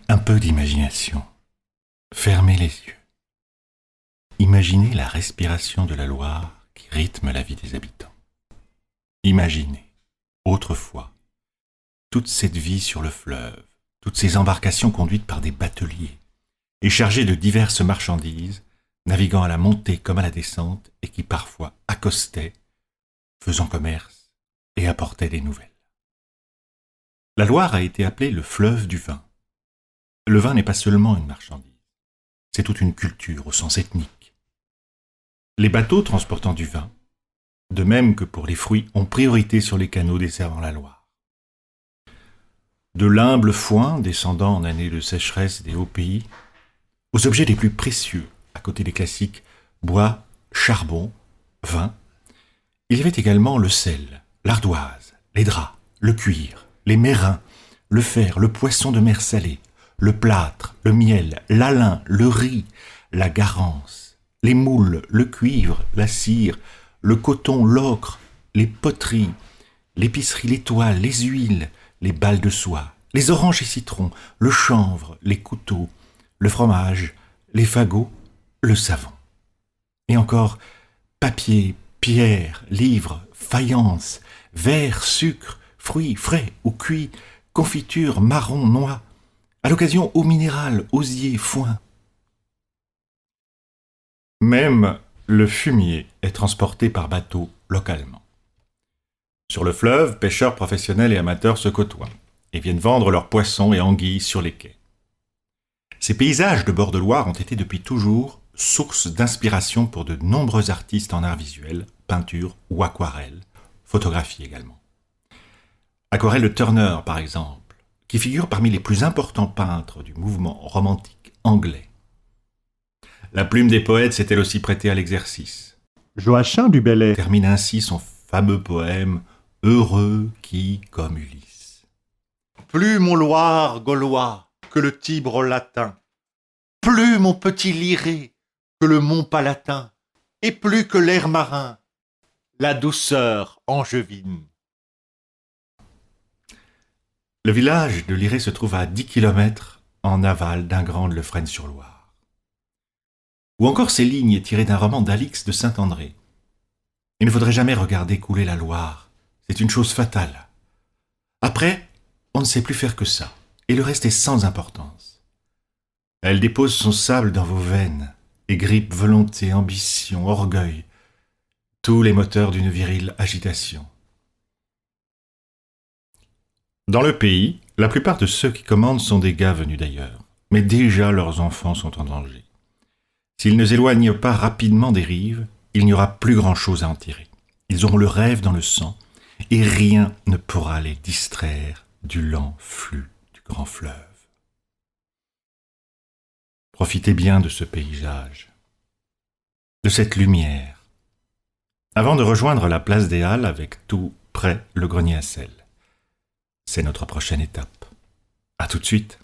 Un peu d'imagination. Fermez les yeux. Imaginez la respiration de la Loire qui rythme la vie des habitants. Imaginez, autrefois, toute cette vie sur le fleuve, toutes ces embarcations conduites par des bateliers et chargées de diverses marchandises, naviguant à la montée comme à la descente et qui parfois accostaient, faisant commerce et apportaient des nouvelles. La Loire a été appelée le fleuve du vin. Le vin n'est pas seulement une marchandise, c'est toute une culture au sens ethnique. Les bateaux transportant du vin, de même que pour les fruits, ont priorité sur les canaux desservant la Loire. De l'humble foin descendant en année de sécheresse des hauts pays, aux objets les plus précieux, à côté des classiques bois, charbon, vin, il y avait également le sel, l'ardoise, les draps, le cuir, les mérins, le fer, le poisson de mer salé, le plâtre, le miel, l'alun, le riz, la garance, les moules, le cuivre, la cire, le coton, l'ocre, les poteries, l'épicerie, les toiles, les huiles, les balles de soie, les oranges et citrons, le chanvre, les couteaux, le fromage, les fagots, le savon. Et encore papier, pierre, livres, faïence, verre, sucre, fruits frais ou cuits, confiture, marrons, noix, à l'occasion eau minérale, osier, foin. Même le fumier est transporté par bateau localement. Sur le fleuve, pêcheurs professionnels et amateurs se côtoient et viennent vendre leurs poissons et anguilles sur les quais. Ces paysages de bord de Loire ont été depuis toujours source d'inspiration pour de nombreux artistes en art visuel, peinture ou aquarelle, photographie également. Aquarelle Turner, par exemple, qui figure parmi les plus importants peintres du mouvement romantique anglais. La plume des poètes s'est elle aussi prêtée à l'exercice. Joachim du Bellay Termine ainsi son fameux poème « Heureux qui, comme Ulysse ». Plus mon Loire gaulois que le Tibre latin, plus mon petit Liré que le mont Palatin, et plus que l'air marin, la douceur angevine. Le village de Liré se trouve à 10 km en aval d'Ingrande-le-Fresne-sur-Loire. Ou encore ces lignes tirées d'un roman d'Alix de Saint-André. Il ne faudrait jamais regarder couler la Loire, c'est une chose fatale. Après, on ne sait plus faire que ça, et le reste est sans importance. Elle dépose son sable dans vos veines, et grippe volonté, ambition, orgueil, tous les moteurs d'une virile agitation. Dans le pays, la plupart de ceux qui commandent sont des gars venus d'ailleurs, mais déjà leurs enfants sont en danger. S'ils ne s'éloignent pas rapidement des rives, il n'y aura plus grand-chose à en tirer. Ils auront le rêve dans le sang, et rien ne pourra les distraire du lent flux du grand fleuve. Profitez bien de ce paysage, de cette lumière, avant de rejoindre la place des Halles avec tout près le grenier à sel. C'est notre prochaine étape. À tout de suite.